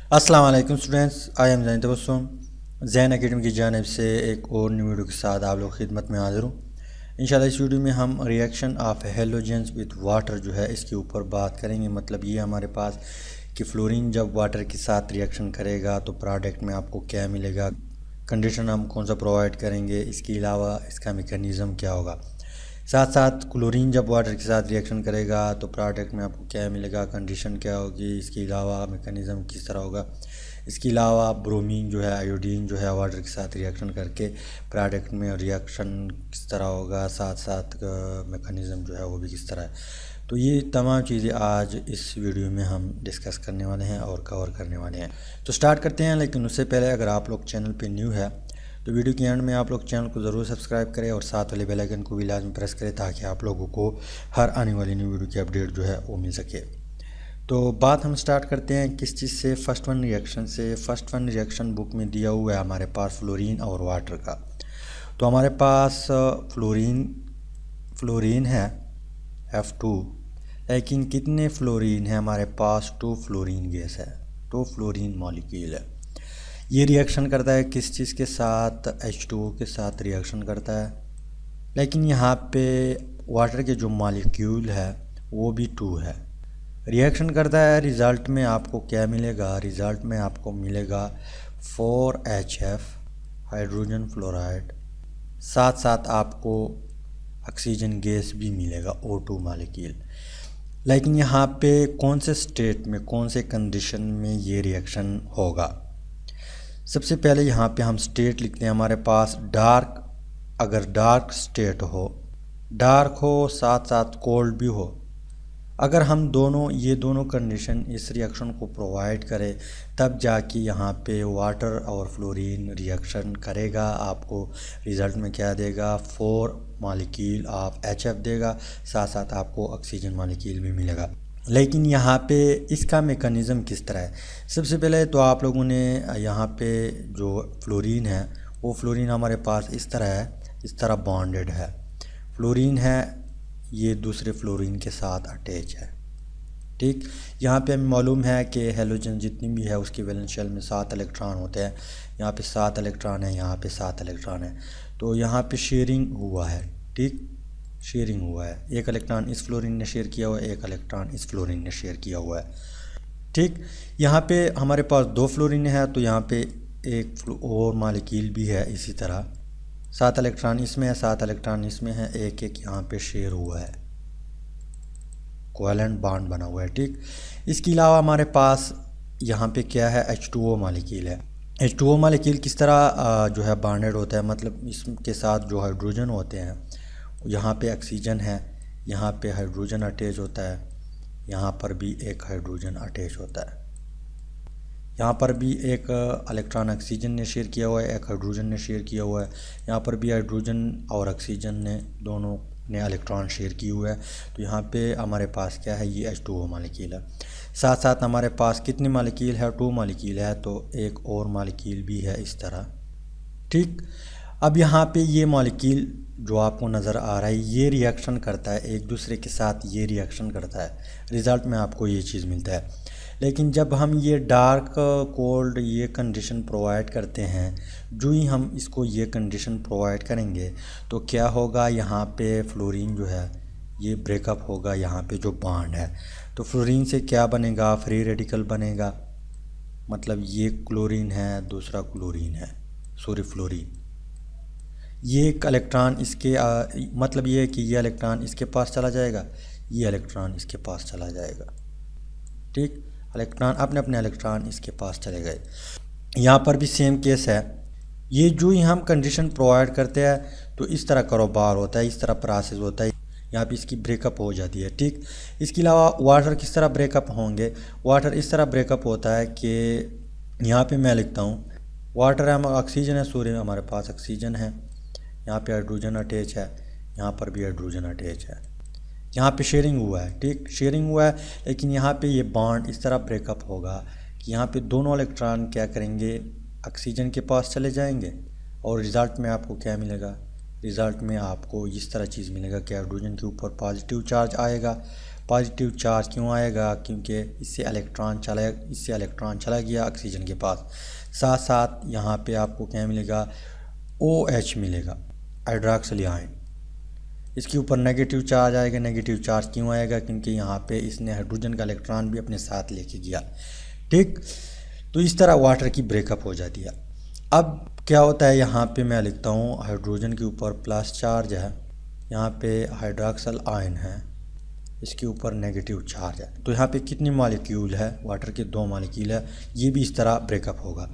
अस्सलाम वालेकुम students, I am Jain Tabassum Jain academy की जानिब से एक और न्यू वीडियो के साथ आप लोग खिदमत में हाजिर हूँ। इंशाल्लाह इस वीडियो में हम reaction of halogens with water जो है इसके ऊपर बात करेंगे। मतलब ये हमारे पास कि फ्लोरीन जब वाटर के साथ रिएक्शन करेगा तो प्रोडक्ट में आपको क्या मिलेगा, कंडीशन हम कौन सा प्रोवाइड करेंगे, इसके अलावा इसका मेकनिज़म क्या होगा। साथ साथ क्लोरीन जब वाटर के साथ रिएक्शन करेगा तो प्रोडक्ट में आपको क्या मिलेगा, कंडीशन क्या होगी, इसके अलावा मेकनिज़म किस तरह होगा। इसके अलावा ब्रोमीन जो है, आयोडीन जो है वाटर के साथ रिएक्शन करके प्रोडक्ट में रिएक्शन किस तरह होगा, साथ साथ मेकनिज़म जो है वो भी किस तरह है। तो ये तमाम चीज़ें आज इस वीडियो में हम डिस्कस करने वाले हैं और कवर करने वाले हैं। तो स्टार्ट करते हैं, लेकिन उससे पहले अगर आप लोग चैनल पे न्यू है तो वीडियो के एंड में आप लोग चैनल को ज़रूर सब्सक्राइब करें और साथ वाले बेल आइकन को भी लाजमी प्रेस करें ताकि आप लोगों को हर आने वाली न्यू वीडियो की अपडेट जो है वो मिल सके। तो बात हम स्टार्ट करते हैं किस चीज़ से, फर्स्ट वन रिएक्शन से। फर्स्ट वन रिएक्शन बुक में दिया हुआ है हमारे पास फ्लोरीन और वाटर का। तो हमारे पास फ्लोरीन है F2, लेकिन कितने फ्लोरीन है हमारे पास? 2 फ्लोरीन गैस है, 2 फ्लोरीन मॉलिक्यूल है। ये रिएक्शन करता है किस चीज़ के साथ? H2O के साथ रिएक्शन करता है। लेकिन यहाँ पे वाटर के जो मॉलिक्यूल है वो भी 2 है। रिएक्शन करता है, रिज़ल्ट में आपको क्या मिलेगा? रिज़ल्ट में आपको मिलेगा 4HF हाइड्रोजन फ्लोराइड, साथ साथ आपको ऑक्सीजन गैस भी मिलेगा O2 मॉलिक्यूल। लेकिन यहाँ पे कौन से स्टेट में, कौन से कंडीशन में ये रिएक्शन होगा? सबसे पहले यहाँ पे हम स्टेट लिखते हैं हमारे पास डार्क। अगर डार्क स्टेट हो, डार्क हो साथ साथ कोल्ड भी हो, अगर हम ये दोनों कंडीशन इस रिएक्शन को प्रोवाइड करें तब जाके यहाँ पे वाटर और फ्लोरीन रिएक्शन करेगा। आपको रिज़ल्ट में क्या देगा? 4 मॉलिक्यूल ऑफ HF देगा, साथ साथ आपको ऑक्सीजन मॉलिक्यूल भी मिलेगा। लेकिन यहाँ पे इसका मेकनिज़म किस तरह है? सबसे पहले तो आप लोगों ने यहाँ पे जो फ्लोरीन है वो फ्लोरीन हमारे पास इस तरह है, इस तरह बॉन्डेड है। फ्लोरीन है, ये दूसरे फ्लोरीन के साथ अटैच है। ठीक, यहाँ पे हमें मालूम है कि हेलोजन जितनी भी है उसकी वैलेंस शेल में 7 इलेक्ट्रॉन होते हैं। यहाँ पे 7 इलेक्ट्रॉन है, यहाँ पे 7 इलेक्ट्रॉन है। तो यहाँ पे शेयरिंग हुआ है। ठीक, शेयरिंग हुआ है, एक इलेक्ट्रॉन इस फ्लोरीन ने शेयर किया हुआ है, एक इलेक्ट्रॉन इस फ्लोरीन ने शेयर किया हुआ है। ठीक, यहाँ पे हमारे पास 2 फ्लोरीन है तो यहाँ पे एक और मॉलिक्यूल भी है इसी तरह। 7 इलेक्ट्रॉन इसमें है, 7 इलेक्ट्रॉन इसमें है, एक एक यहाँ पे शेयर हुआ है, कोवेलेंट बॉन्ड बना हुआ है। ठीक, इसके अलावा हमारे पास यहाँ पे क्या है? H2O मॉलिक्यूल है। H2O मॉलिक्यूल किस तरह जो है बॉन्डेड होता है? मतलब इसके साथ जो हाइड्रोजन होते हैं, यहाँ पे ऑक्सीजन है, यहाँ पे हाइड्रोजन अटैच होता है, यहाँ पर भी एक हाइड्रोजन अटैच होता है, यहाँ पर भी एक इलेक्ट्रॉन ऑक्सीजन ने शेयर किया हुआ है, एक हाइड्रोजन ने शेयर किया हुआ है, यहाँ पर भी हाइड्रोजन और ऑक्सीजन ने दोनों ने इलेक्ट्रॉन शेयर किए हुए हैं। तो यहाँ पे हमारे पास क्या है? ये H2O मॉलिक्यूल है। साथ साथ हमारे पास कितने मॉलिक्यूल है? 2 मॉलिक्यूल है, तो एक और मॉलिक्यूल भी है इस तरह। ठीक, अब यहाँ पे ये मॉलिक्यूल जो आपको नज़र आ रहा है ये रिएक्शन करता है एक दूसरे के साथ, ये रिएक्शन करता है, रिज़ल्ट में आपको ये चीज़ मिलता है। लेकिन जब हम ये डार्क कोल्ड ये कंडीशन प्रोवाइड करते हैं, जो ही हम इसको ये कंडीशन प्रोवाइड करेंगे तो क्या होगा? यहाँ पे फ्लोरीन जो है ये ब्रेकअप होगा, यहाँ पे जो बॉन्ड है तो फ्लोरीन से क्या बनेगा? फ्री रेडिकल बनेगा। मतलब ये क्लोरीन है, दूसरा क्लोरीन है, सॉरी फ्लोरीन। ये एक इलेक्ट्रॉन इसके मतलब ये है कि ये इलेक्ट्रॉन इसके पास चला जाएगा, ये इलेक्ट्रॉन इसके पास चला जाएगा। ठीक, इलेक्ट्रॉन अपने अपने इलेक्ट्रॉन इसके पास चले गए। यहाँ पर भी सेम केस है। ये जो ही हम कंडीशन प्रोवाइड करते हैं तो इस तरह कारोबार होता है, इस तरह प्रोसेस होता है, यहाँ पे इसकी ब्रेकअप हो जाती है। ठीक, इसके अलावा वाटर किस तरह ब्रेकअप होंगे? वाटर इस तरह ब्रेकअप होता है कि यहाँ पे मैं लिखता हूँ वाटर है, हम ऑक्सीजन है, सूर्य में हमारे पास ऑक्सीजन है, यहाँ पे हाइड्रोजन अटैच है, यहाँ पर भी हाइड्रोजन अटैच है, यहाँ पे शेयरिंग हुआ है। ठीक, शेयरिंग हुआ है, लेकिन यहाँ पे ये बॉन्ड इस तरह ब्रेकअप होगा कि यहाँ पे दोनों इलेक्ट्रॉन क्या करेंगे? ऑक्सीजन के पास चले जाएंगे और रिज़ल्ट में आपको क्या मिलेगा? रिज़ल्ट में आपको इस तरह चीज़ मिलेगा कि हाइड्रोजन के ऊपर पॉजिटिव चार्ज आएगा पॉजिटिव चार्ज क्यों आएगा, क्योंकि इससे इलेक्ट्रॉन चला गया ऑक्सीजन के पास। साथ साथ यहाँ पे आपको क्या मिलेगा, OH मिलेगा, हाइड्रोक्सिल आयन। इसके ऊपर नेगेटिव चार्ज आएगा। नेगेटिव चार्ज क्यों आएगा, क्योंकि यहाँ पे इसने हाइड्रोजन का इलेक्ट्रॉन भी अपने साथ लेके गया। ठीक, तो इस तरह वाटर की ब्रेकअप हो जाती है। अब क्या होता है, यहाँ पे मैं लिखता हूँ हाइड्रोजन के ऊपर प्लस चार्ज है, यहाँ पे हाइड्रोक्सिल आयन है, इसके ऊपर नेगेटिव चार्ज है। तो यहाँ पे कितनी मॉलिक्यूल है, वाटर के 2 मॉलिक्यूल है, ये भी इस तरह ब्रेकअप होगा।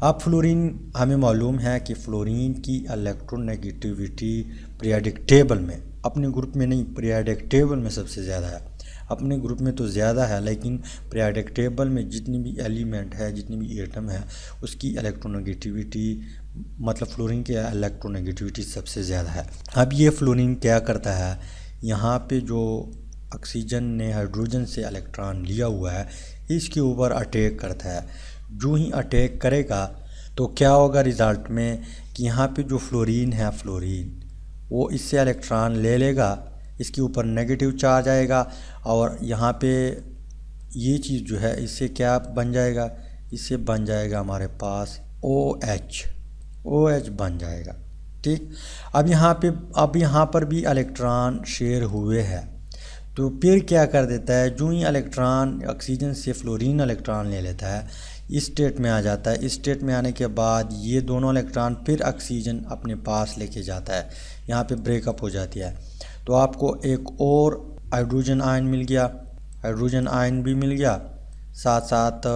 अब फ्लोरीन, हमें मालूम है कि फ्लोरीन की इलेक्ट्रोनेगेटिविटी पीरियोडिक टेबल में, अपने ग्रुप में नहीं, पीरियोडिक टेबल में सबसे ज़्यादा है। अपने ग्रुप में तो ज़्यादा है, लेकिन पीरियोडिक टेबल में जितनी भी एलिमेंट है, जितनी भी एटम है, उसकी इलेक्ट्रोनेगेटिविटी, मतलब फ्लोरीन की इलेक्ट्रोनेगेटिविटी सबसे ज़्यादा है। अब ये फ्लोरीन क्या करता है, यहाँ पे जो ऑक्सीजन ने हाइड्रोजन से इलेक्ट्रॉन लिया हुआ है, इसके ऊपर अटैक करता है। जो ही अटैक करेगा तो क्या होगा रिज़ल्ट में, कि यहाँ पे जो फ्लोरीन है, फ्लोरीन वो इससे इलेक्ट्रॉन ले लेगा, इसके ऊपर नेगेटिव चार्ज आएगा, और यहाँ पे ये चीज़ जो है इससे क्या बन जाएगा, इससे बन जाएगा हमारे पास OH बन जाएगा। ठीक, अब यहाँ पर भी इलेक्ट्रॉन शेयर हुए हैं, तो फिर क्या कर देता है, जो ही इलेक्ट्रॉन ऑक्सीजन से फ्लोरीन इलेक्ट्रॉन ले लेता है, इस स्टेट में आ जाता है। इस स्टेट में आने के बाद ये दोनों इलेक्ट्रॉन फिर ऑक्सीजन अपने पास लेके जाता है, यहाँ पे ब्रेकअप हो जाती है। तो आपको एक और हाइड्रोजन आयन मिल गया, हाइड्रोजन आयन भी मिल गया, साथ साथ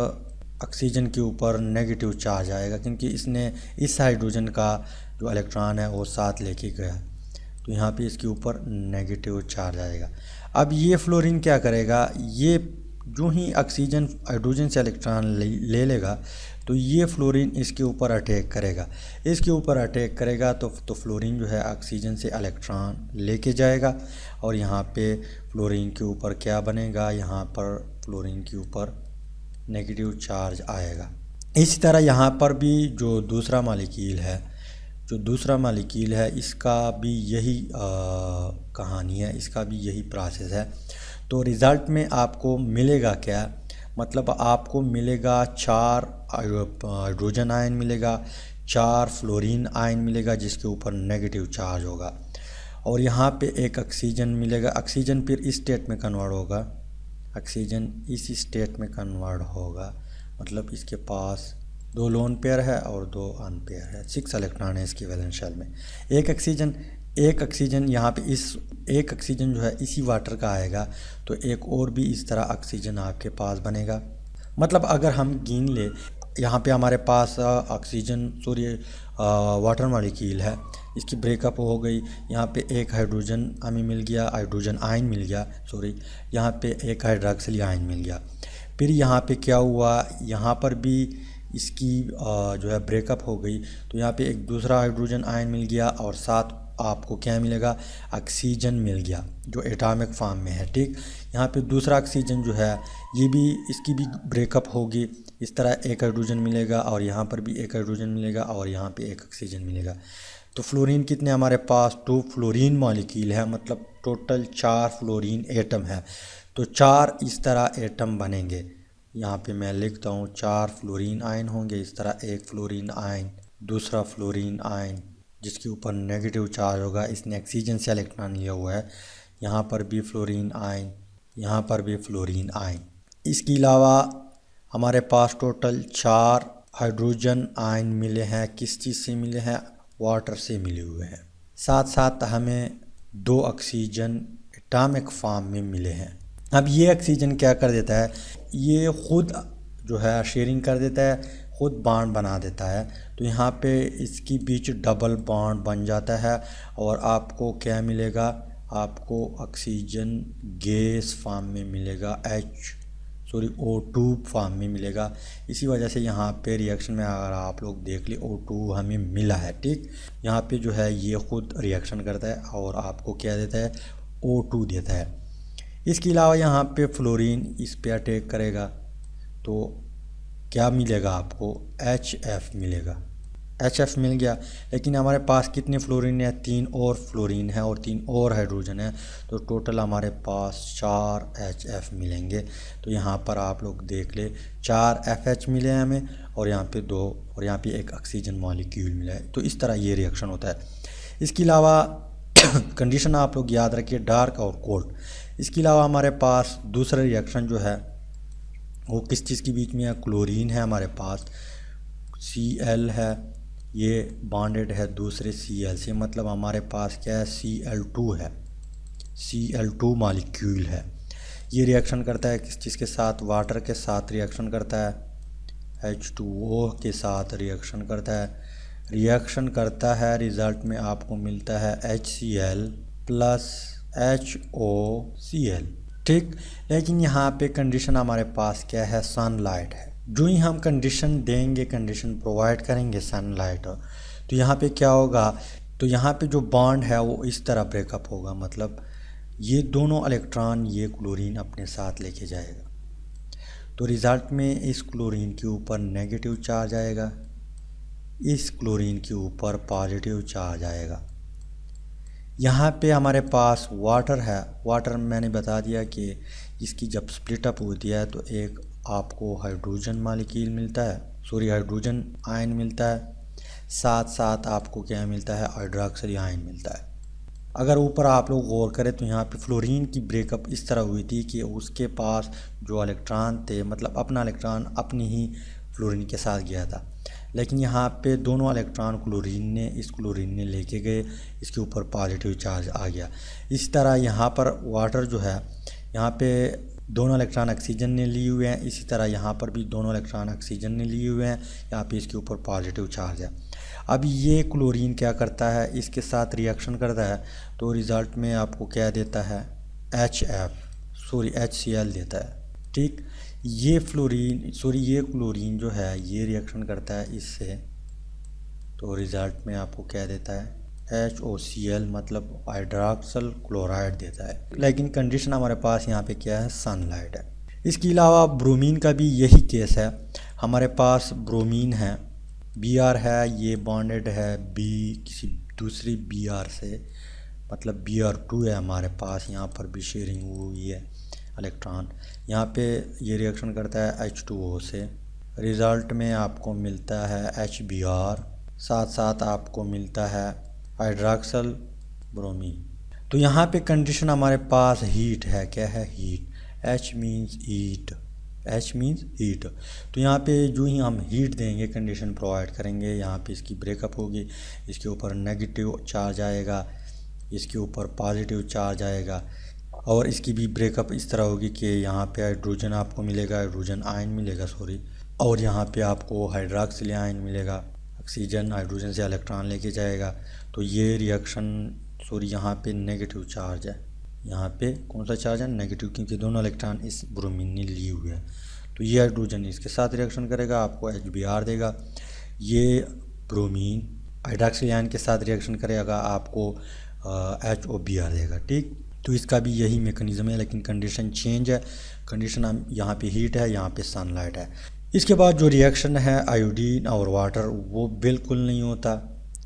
ऑक्सीजन के ऊपर नेगेटिव चार्ज आएगा, क्योंकि इसने इस हाइड्रोजन का जो इलेक्ट्रॉन है वो साथ लेके गया, तो यहाँ पे इसके ऊपर नेगेटिव चार्ज आएगा। अब ये फ्लोरीन क्या करेगा, ये जो ही ऑक्सीजन हाइड्रोजन से इलेक्ट्रॉन ले लेगा, तो ये फ्लोरीन इसके ऊपर अटैक करेगा। इसके ऊपर अटैक करेगा तो फ्लोरीन जो है ऑक्सीजन से इलेक्ट्रॉन लेके जाएगा, और यहाँ पे फ्लोरीन के ऊपर क्या बनेगा, यहाँ पर फ्लोरीन के ऊपर नेगेटिव चार्ज आएगा। इसी तरह यहाँ पर भी जो दूसरा मॉलिक्यूल है, इसका भी यही कहानी है, इसका भी यही प्रोसेस है। तो रिज़ल्ट में आपको मिलेगा क्या, मतलब आपको मिलेगा 4 हाइड्रोजन आयन मिलेगा, 4 फ्लोरीन आयन मिलेगा जिसके ऊपर नेगेटिव चार्ज होगा, और यहाँ पे एक ऑक्सीजन मिलेगा। ऑक्सीजन फिर इस स्टेट में कन्वर्ट होगा, ऑक्सीजन इसी स्टेट में कन्वर्ट होगा, मतलब इसके पास 2 लोन पेयर है और 2 अनपेयर है, 6 इलेक्ट्रॉन है इसकी वैलेंस शेल में। एक ऑक्सीजन यहाँ पे एक ऑक्सीजन जो है इसी वाटर का आएगा, तो एक और भी इस तरह ऑक्सीजन आपके पास बनेगा। मतलब अगर हम गिन ले, यहाँ पे हमारे पास वाटर मॉलिक्यूल है, इसकी ब्रेकअप हो गई, यहाँ पे एक हाइड्रोजन हमें मिल गया, हाइड्रोजन आयन मिल गया, यहाँ पे एक हाइड्रोक्सिल आयन मिल गया। फिर यहाँ पे क्या हुआ, यहाँ पर भी इसकी जो है ब्रेकअप हो गई, तो यहाँ पे एक दूसरा हाइड्रोजन आयन मिल गया, और साथ आपको क्या मिलेगा, ऑक्सीजन मिल गया जो एटॉमिक फॉर्म में है। ठीक, यहाँ पे दूसरा ऑक्सीजन जो है ये भी, इसकी भी ब्रेकअप होगी, इस तरह एक हाइड्रोजन मिलेगा, और यहाँ पर भी एक हाइड्रोजन मिलेगा, और यहाँ पे एक ऑक्सीजन मिलेगा। तो फ्लोरीन कितने हमारे पास, 2 फ्लोरीन मॉलिक्यूल है, मतलब टोटल 4 फ्लोरीन एटम है। तो 4 इस तरह एटम बनेंगे, यहाँ पे मैं लिखता हूँ 4 फ्लोरीन आयन होंगे इस तरह, एक फ्लोरीन आयन, दूसरा फ्लोरीन आयन जिसके ऊपर नेगेटिव चार्ज होगा, इसने ऑक्सीजन से इलेक्ट्रॉन लिया हुआ है, यहाँ पर भी फ्लोरीन आयन, यहाँ पर भी फ्लोरीन आयन। इसके अलावा हमारे पास टोटल 4 हाइड्रोजन आयन मिले हैं, किस चीज़ से मिले हैं, वाटर से मिले हुए हैं। साथ साथ हमें 2 ऑक्सीजन एटॉमिक फॉर्म में मिले हैं। अब ये ऑक्सीजन क्या कर देता है, ये ख़ुद जो है शेयरिंग कर देता है, ख़ुद बॉन्ड बना देता है, तो यहाँ पे इसकी बीच डबल बॉन्ड बन जाता है, और आपको क्या मिलेगा, आपको ऑक्सीजन गैस फॉर्म में मिलेगा, O2 फॉर्म में मिलेगा। इसी वजह से यहाँ पे रिएक्शन में अगर आप लोग देख ले O2 हमें मिला है। ठीक, यहाँ पे जो है ये ख़ुद रिएक्शन करता है और आपको क्या देता है, O2 देता है। इसके अलावा यहाँ पे फ्लोरीन इस पे अटैक करेगा, तो क्या मिलेगा आपको, HF मिलेगा। HF मिल गया। लेकिन हमारे पास कितने फ्लोरीन है, 3 और फ्लोरीन है और 3 और हाइड्रोजन है, तो टोटल हमारे पास 4 HF मिलेंगे। तो यहाँ पर आप लोग देख ले 4 FH मिले हैं हमें और यहाँ पे 2 और यहाँ पे एक ऑक्सीजन मॉलिक्यूल मिला है। तो इस तरह ये रिएक्शन होता है। इसके अलावा कंडीशन आप लोग याद रखिए, डार्क और कोल्ड। इसके अलावा हमारे पास दूसरा रिएक्शन जो है वो किस चीज़ के बीच में है, क्लोरीन है हमारे पास, Cl है, ये बॉन्डेड है दूसरे Cl से, मतलब हमारे पास क्या है, Cl2 है, Cl2 मॉलिक्यूल है। ये रिएक्शन करता है किस चीज़ के साथ, वाटर के साथ रिएक्शन करता है, H2O के साथ रिएक्शन करता है, रिज़ल्ट में आपको मिलता है HCl प्लस HOCl, ठीक। लेकिन यहाँ पे कंडीशन हमारे पास क्या है, सनलाइट है। जो ही हम कंडीशन देंगे, कंडीशन प्रोवाइड करेंगे सनलाइट, तो यहाँ पे क्या होगा, तो यहाँ पे जो बॉन्ड है वो इस तरह ब्रेकअप होगा, मतलब ये दोनों इलेक्ट्रॉन ये क्लोरीन अपने साथ लेके जाएगा। तो रिज़ल्ट में इस क्लोरीन के ऊपर नेगेटिव चार्ज आएगा, इस क्लोरीन के ऊपर पॉजिटिव चार्ज आएगा। यहाँ पे हमारे पास वाटर है, वाटर मैंने बता दिया कि इसकी जब स्प्लिट अप होती है तो एक आपको हाइड्रोजन मॉलिक्यूल मिलता है, हाइड्रोजन आयन मिलता है, साथ साथ आपको क्या मिलता है, हाइड्रोक्सिल आयन मिलता है। अगर ऊपर आप लोग गौर करें तो यहाँ पे फ्लोरीन की ब्रेकअप इस तरह हुई थी कि उसके पास जो इलेक्ट्रॉन थे, मतलब अपना इलेक्ट्रॉन अपनी ही फ्लोरीन के साथ गया था, लेकिन यहाँ पे दोनों इलेक्ट्रॉन इस क्लोरीन ने लेके गए, इसके ऊपर पॉजिटिव चार्ज आ गया। इस तरह यहाँ पर वाटर जो है, यहाँ पे दोनों इलेक्ट्रॉन ऑक्सीजन ने लिए हुए हैं, इसी तरह यहाँ पर भी दोनों इलेक्ट्रॉन ऑक्सीजन ने लिए हुए हैं, यहाँ पे इसके ऊपर पॉजिटिव चार्ज है। अब ये क्लोरीन क्या करता है, इसके साथ रिएक्शन करता है, तो रिज़ल्ट में आपको क्या देता है, HCl देता है, ठीक। ये क्लोरीन जो है ये रिएक्शन करता है इससे, तो रिज़ल्ट में आपको क्या देता है, HOCl, मतलब हाइड्रोक्सिल क्लोराइड देता है। लेकिन कंडीशन हमारे पास यहाँ पे क्या है, सनलाइट है। इसके अलावा ब्रोमीन का भी यही केस है। हमारे पास ब्रोमीन है, Br है, ये बॉन्डेड है किसी दूसरी Br से, मतलब Br2 है हमारे पास, यहाँ पर भी शेयरिंग हुई है इलेक्ट्रॉन। यहाँ पे ये रिएक्शन करता है H2O से, रिज़ल्ट में आपको मिलता है HBr, साथ साथ आपको मिलता है हाइड्रोक्सिल ब्रोमीन। तो यहाँ पे कंडीशन हमारे पास हीट है, क्या है, हीट, H मीन्स हीट। तो यहाँ पे जो ही हम हीट देंगे, कंडीशन प्रोवाइड करेंगे, यहाँ पे इसकी ब्रेकअप होगी, इसके ऊपर नेगेटिव चार्ज आएगा, इसके ऊपर पॉजिटिव चार्ज आएगा, और इसकी भी ब्रेकअप इस तरह होगी कि यहाँ पे हाइड्रोजन आपको मिलेगा, हाइड्रोजन आयन मिलेगा और यहाँ पे आपको हाइड्रोक्सिल आयन मिलेगा, ऑक्सीजन हाइड्रोजन से इलेक्ट्रॉन लेके जाएगा। तो ये रिएक्शन यहाँ पे नेगेटिव चार्ज है, यहाँ पे कौन सा चार्ज है, नेगेटिव, क्योंकि दोनों इलेक्ट्रॉन इस ब्रोमीन ने लिए हुए हैं। तो ये हाइड्रोजन इसके साथ रिएक्शन करेगा, आपको HBr देगा। ये ब्रोमीन हाइड्रोक्सिल आयन के साथ रिएक्शन करेगा, आपको HOBr देगा, ठीक। तो इसका भी यही मेकनिज़म है, लेकिन कंडीशन चेंज है। कंडीशन हम यहाँ पे हीट है, यहाँ पे सनलाइट है। इसके बाद जो रिएक्शन है आयोडीन और वाटर, वो बिल्कुल नहीं होता।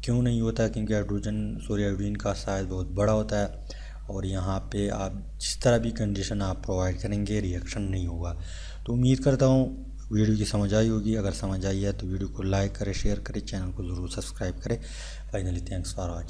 क्यों नहीं होता, क्योंकि आयोडीन का साइज़ बहुत बड़ा होता है, और यहाँ पे आप जिस तरह भी कंडीशन आप प्रोवाइड करेंगे रिएक्शन नहीं होगा। तो उम्मीद करता हूँ वीडियो की समझ आई होगी। अगर समझ आई है तो वीडियो को लाइक करें, शेयर करें, चैनल को ज़रूर सब्सक्राइब करें। Finally thanks for watching.